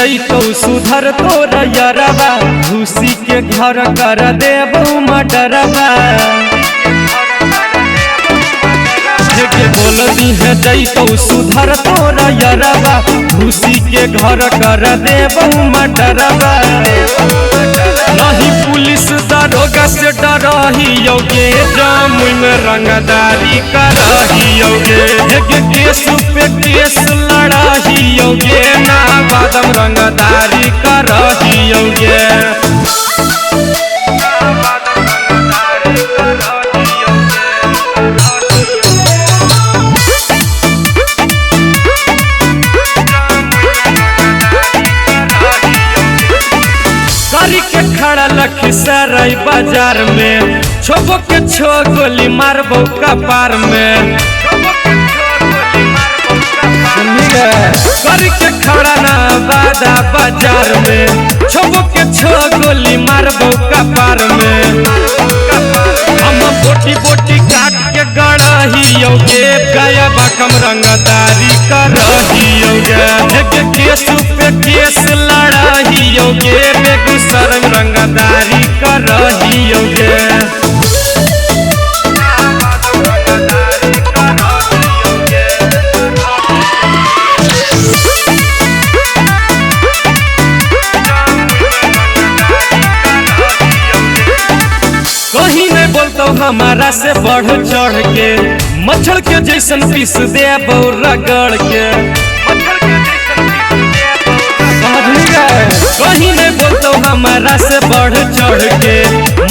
जैतो सुधर तोर यरबा घुसी के घर कर देबू मडरबा बोलनी है जैतो सुधर तोर यरबा घुसी के घर कर देबू मडरबा नहीं पुलिस दरोगा से डरहियोगे जमुई में रंगदारी करहियोगे केस पे केस लड़हियोगे ना बादम रंगदारी करहियोगे के खड़ा लखीसराय बाजार में छोबो के छो गोली मारबो कपार में कर के खड़ा ना बादा बाजार में छोबो के छो गोली मारबो कपार में हम बोटी बोटी काट के गड़हियोगे गाया बकम रंगदारी करहियोगे केस पे केस लड़हियोगे बेगूसराय रंगदारी करहियोगे कहीं नहीं बोलतो हमारा से बढ़ चढ़ के मच्छर के जैसन पीस देबो रगड़ के कहीं नहीं बोलतो हमारा से बढ़ चढ़ के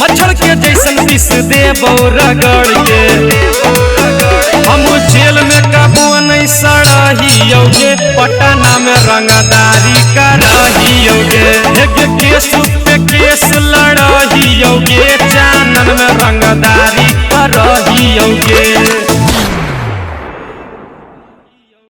मच्छर के जैसन पीस देबो रगड़ के